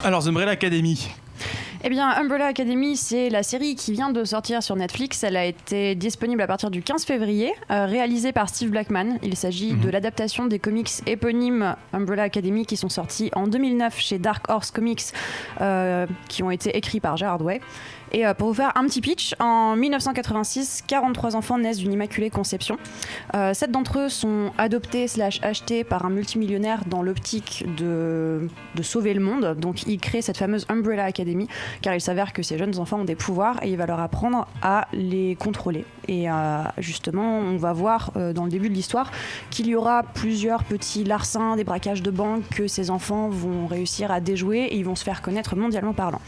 Alors, The Umbrella Academy. Eh bien, Umbrella Academy, c'est la série qui vient de sortir sur Netflix. Elle a été disponible à partir du 15 février, réalisée par Steve Blackman. Il s'agit de l'adaptation des comics éponymes Umbrella Academy qui sont sortis en 2009 chez Dark Horse Comics, qui ont été écrits par Gerard Way. Et pour vous faire un petit pitch, en 1986, 43 enfants naissent d'une immaculée conception. 7 d'entre eux sont adoptés/achetés par un multimillionnaire dans l'optique de sauver le monde. Donc il crée cette fameuse Umbrella Academy, car il s'avère que ces jeunes enfants ont des pouvoirs et il va leur apprendre à les contrôler. Et justement, on va voir dans le début de l'histoire qu'il y aura plusieurs petits larcins, des braquages de banques que ces enfants vont réussir à déjouer et ils vont se faire connaître mondialement parlant.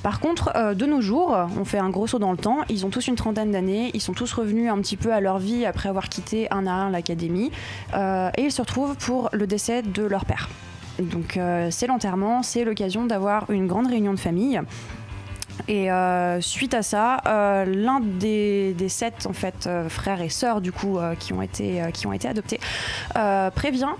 Par contre, de nos jours, on fait un gros saut dans le temps, ils ont tous une trentaine d'années, ils sont tous revenus un petit peu à leur vie après avoir quitté un à un l'académie, et ils se retrouvent pour le décès de leur père. Donc c'est l'enterrement, c'est l'occasion d'avoir une grande réunion de famille. Et suite à ça, l'un des 7 en fait, frères et sœurs du coup, qui ont été adoptés prévient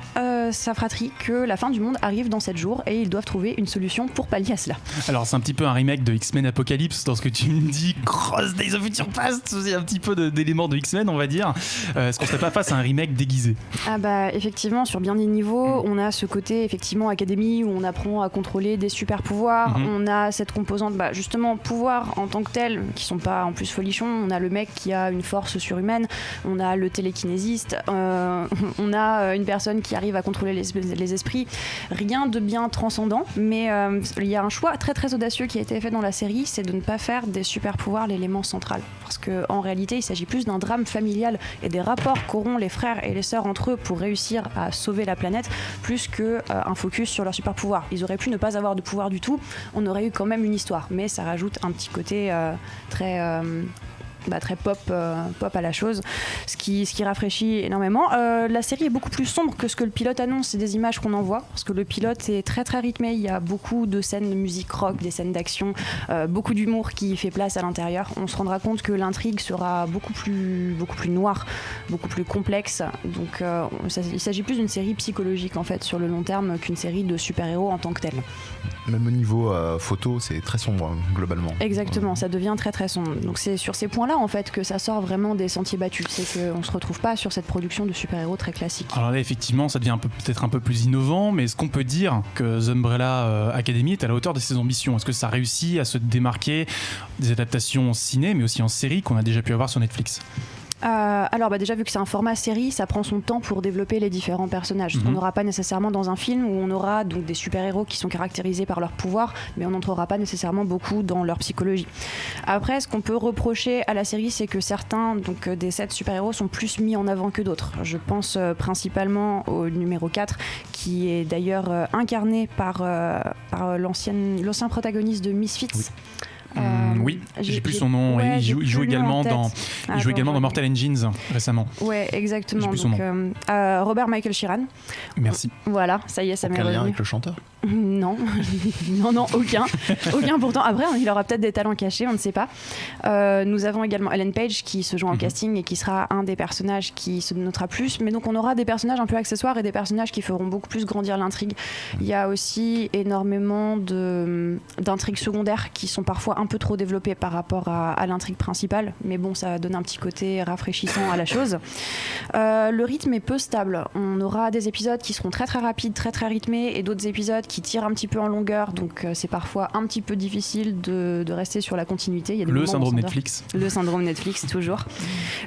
sa fratrie que la fin du monde arrive dans 7 jours et ils doivent trouver une solution pour pallier à cela. Alors c'est un petit peu un remake de X-Men Apocalypse dans ce que tu me dis. Cross Days of Future Past, c'est un petit peu d'éléments de X-Men on va dire. Est-ce qu'on serait pas face à un remake déguisé ? Ah bah effectivement, sur bien des niveaux, on a ce côté effectivement académie où on apprend à contrôler des super pouvoirs. On a cette composante justement pouvoirs en tant que tels qui sont pas en plus folichons. On a le mec qui a une force surhumaine, on a le télékinésiste, on a une personne qui arrive à contrôler les esprits. Rien de bien transcendant, mais il y a un choix très très audacieux qui a été fait dans la série, c'est de ne pas faire des super pouvoirs l'élément central, parce qu'en réalité il s'agit plus d'un drame familial et des rapports qu'auront les frères et les sœurs entre eux pour réussir à sauver la planète, plus qu'un focus sur leurs super pouvoirs. Ils auraient pu ne pas avoir de pouvoir du tout, on aurait eu quand même une histoire, mais ça rajoute un petit côté très pop à la chose, ce qui rafraîchit énormément. La série est beaucoup plus sombre que ce que le pilote annonce et des images qu'on en voit, parce que le pilote est très très rythmé, il y a beaucoup de scènes de musique rock, des scènes d'action, beaucoup d'humour qui fait place à l'intérieur. On se rendra compte que l'intrigue sera beaucoup plus noire, beaucoup plus complexe, donc il s'agit plus d'une série psychologique en fait sur le long terme qu'une série de super-héros en tant que telle. Même au niveau photo, c'est très sombre globalement. Exactement, ça devient très très sombre. Donc c'est sur ces points-là en fait que ça sort vraiment des sentiers battus. C'est qu'on se retrouve pas sur cette production de super-héros très classique. Alors là effectivement ça devient peut-être un peu plus innovant, mais est-ce qu'on peut dire que The Umbrella Academy est à la hauteur de ses ambitions ? Est-ce que ça réussit à se démarquer des adaptations ciné mais aussi en série qu'on a déjà pu avoir sur Netflix ? Alors déjà vu que c'est un format série, ça prend son temps pour développer les différents personnages. On n'aura pas nécessairement dans un film où on aura donc des super-héros qui sont caractérisés par leur pouvoir, mais on n'entrera pas nécessairement beaucoup dans leur psychologie. Après, ce qu'on peut reprocher à la série, c'est que certains des 7 super-héros sont plus mis en avant que d'autres. Je pense principalement au numéro 4, qui est d'ailleurs incarné par l'ancien protagoniste de Misfits. Oui. Oui, j'ai plus son nom. Ouais, il joue également dans Mortal Engines récemment. Ouais, exactement. Donc, Robert Michael Sheeran. Merci. Voilà, ça y est, ça m'est revenu. Aucun lien avec le chanteur ? Non, non, aucun pourtant. Après, il aura peut-être des talents cachés, on ne sait pas. Nous avons également Ellen Page qui se joint au casting et qui sera un des personnages qui se notera plus. Mais donc on aura des personnages un peu accessoires et des personnages qui feront beaucoup plus grandir l'intrigue. Il y a aussi énormément d'intrigues secondaires qui sont parfois un peu trop développées par rapport à l'intrigue principale. Mais bon, ça donne un petit côté rafraîchissant à la chose. Le rythme est peu stable. On aura des épisodes qui seront très très rapides, très très rythmés, et d'autres épisodes qui tire un petit peu en longueur, donc c'est parfois un petit peu difficile de rester sur la continuité. Il y a des le syndrome Netflix. Le syndrome Netflix, toujours.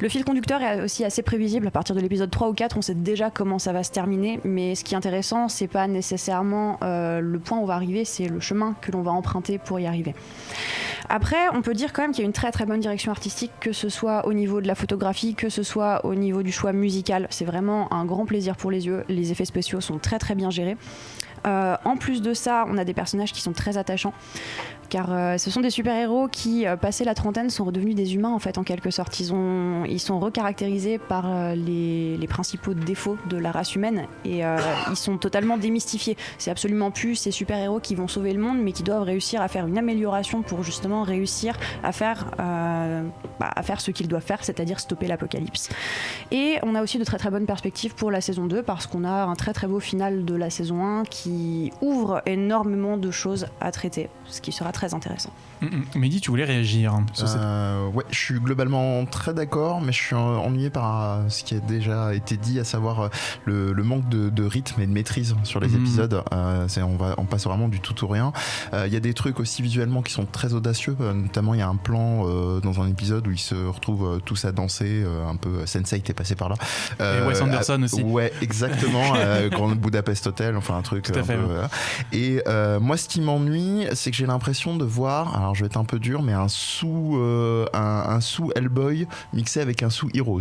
Le fil conducteur est aussi assez prévisible. À partir de l'épisode 3 ou 4, on sait déjà comment ça va se terminer, mais ce qui est intéressant, c'est pas nécessairement le point où on va arriver, c'est le chemin que l'on va emprunter pour y arriver. Après, on peut dire quand même qu'il y a une très très bonne direction artistique, que ce soit au niveau de la photographie, que ce soit au niveau du choix musical. C'est vraiment un grand plaisir pour les yeux. Les effets spéciaux sont très très bien gérés. En plus de ça, on a des personnages qui sont très attachants. car ce sont des super-héros qui, passé la trentaine, sont redevenus des humains en fait, en quelque sorte. Ils sont recaractérisés par les principaux défauts de la race humaine et ils sont totalement démystifiés. C'est absolument plus ces super-héros qui vont sauver le monde, mais qui doivent réussir à faire une amélioration pour justement réussir à faire ce qu'ils doivent faire, c'est-à-dire stopper l'apocalypse. Et on a aussi de très très bonnes perspectives pour la saison 2 parce qu'on a un très très beau final de la saison 1 qui ouvre énormément de choses à traiter, ce qui sera très intéressant. Mehdi, tu voulais réagir sur cette... Ouais, je suis globalement très d'accord, mais je suis ennuyé par ce qui a déjà été dit, à savoir le manque de rythme et de maîtrise sur les épisodes. On passe vraiment du tout au rien. Il y a des trucs aussi visuellement qui sont très audacieux, notamment il y a un plan dans un épisode où ils se retrouvent tous à danser, un peu Sense8 est passé par là. Et Wes Anderson aussi. Ouais, exactement. Grand Budapest Hotel, enfin un truc. Tout à fait. Voilà. Et moi, ce qui m'ennuie, c'est que j'ai l'impression de voir, alors je vais être un peu dur, mais un sous Hellboy mixé avec un sous Heroes.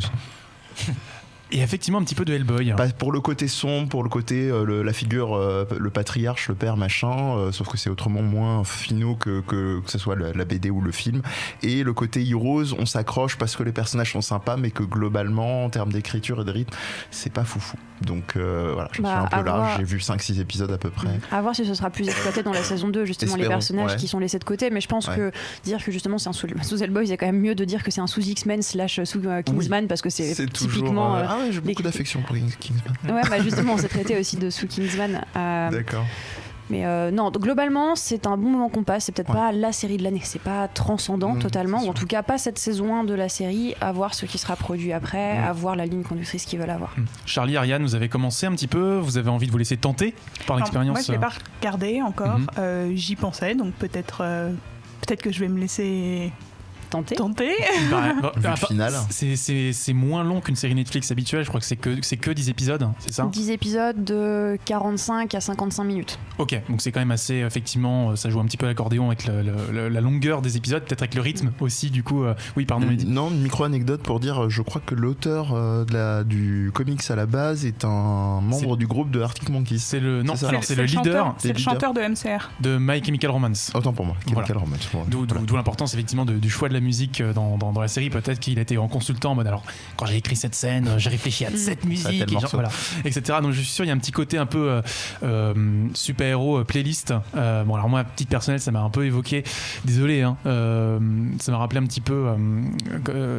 Et effectivement un petit peu de Hellboy. Pour le côté sombre, pour le côté la figure, le patriarche, le père machin, sauf que c'est autrement moins finaux que ce soit la BD ou le film. Et le côté Heroes, on s'accroche parce que les personnages sont sympas, mais que globalement, en termes d'écriture et de rythme, c'est pas foufou. Donc voilà, je suis un peu là, j'ai vu 5-6 épisodes à peu près. À voir si ce sera plus exploité dans la saison 2, justement. Espérons, les personnages qui sont laissés de côté, mais je pense que dire que justement c'est un sous Hellboy, c'est quand même mieux de dire que c'est un sous X-Men / sous Kingsman, parce que c'est typiquement... Ah ouais, j'ai beaucoup d'affection pour Kingsman. Ouais, justement, on s'est traité aussi de sous Kingsman. D'accord. Mais non, donc, globalement, c'est un bon moment qu'on passe. C'est peut-être pas la série de l'année, c'est pas transcendant totalement, ou en tout cas pas cette saison 1 de la série. À voir ce qui sera produit après, à voir la ligne conductrice qu'ils veulent avoir. Charlie, Ariane, vous avez commencé un petit peu, vous avez envie de vous laisser tenter par l'expérience? Moi, je l'ai pas regardé encore. J'y pensais, donc peut-être que je vais me laisser tenter. C'est moins long qu'une série Netflix habituelle, je crois que c'est que 10 épisodes, c'est ça? 10 épisodes de 45 à 55 minutes. Ok, donc c'est quand même assez, effectivement, ça joue un petit peu à l'accordéon avec la longueur des épisodes, peut-être avec le rythme aussi, du coup. Oui, pardon. Non, une micro-anecdote pour dire, je crois que l'auteur du comics à la base est un membre du groupe de Arctic Monkeys. C'est le leader. C'est le chanteur de MCR. De My Chemical Romance. Autant pour moi, Chemical Romance. D'où l'importance, effectivement, du choix de la musique dans la série. Peut-être qu'il a été en consultant en mode, alors quand j'ai écrit cette scène, j'ai réfléchi à cette musique, etc. Donc je suis sûr il y a un petit côté un peu super-héros playlist. Bon, alors moi, à titre personnel, ça m'a un peu évoqué, désolé, ça m'a rappelé un petit peu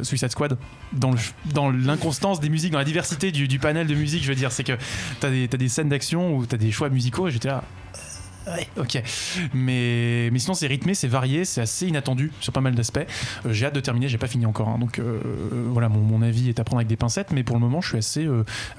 Suicide Squad dans l'inconstance des musiques, dans la diversité du panel de musique. Je veux dire, c'est que t'as des scènes d'action où t'as des choix musicaux et j'étais là. Ouais, ok. Mais sinon, c'est rythmé, c'est varié, c'est assez inattendu sur pas mal d'aspects. J'ai hâte de terminer, j'ai pas fini encore. Donc voilà, mon avis est à prendre avec des pincettes, mais pour le moment, je suis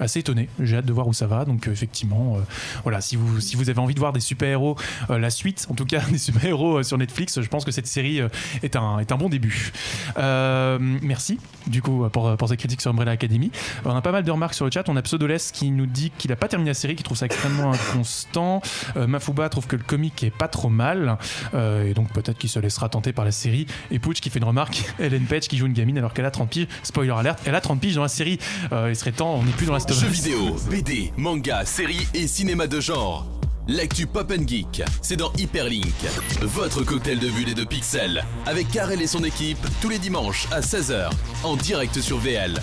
assez étonné. J'ai hâte de voir où ça va. Donc effectivement, voilà, si vous avez envie de voir des super-héros, la suite, en tout cas, des super-héros sur Netflix, je pense que cette série est un bon début. Merci, du coup, pour cette critique sur Umbrella Academy. On a pas mal de remarques sur le chat. On a Pseudoless qui nous dit qu'il a pas terminé la série, qu'il trouve ça extrêmement inconstant. Mafuba trouve que le comic est pas trop mal et donc peut-être qu'il se laissera tenter par la série. Et Pooch qui fait une remarque, Ellen Page qui joue une gamine alors qu'elle a 30 piges, spoiler alert, elle a 30 piges dans la série. Il serait temps, on n'est plus dans la story. Jeux vidéo, BD, manga, séries et cinéma de genre. L'actu Pop & Geek, c'est dans Hyperlink, votre cocktail de bulles et de pixels, avec Karel et son équipe, tous les dimanches à 16h, en direct sur VL.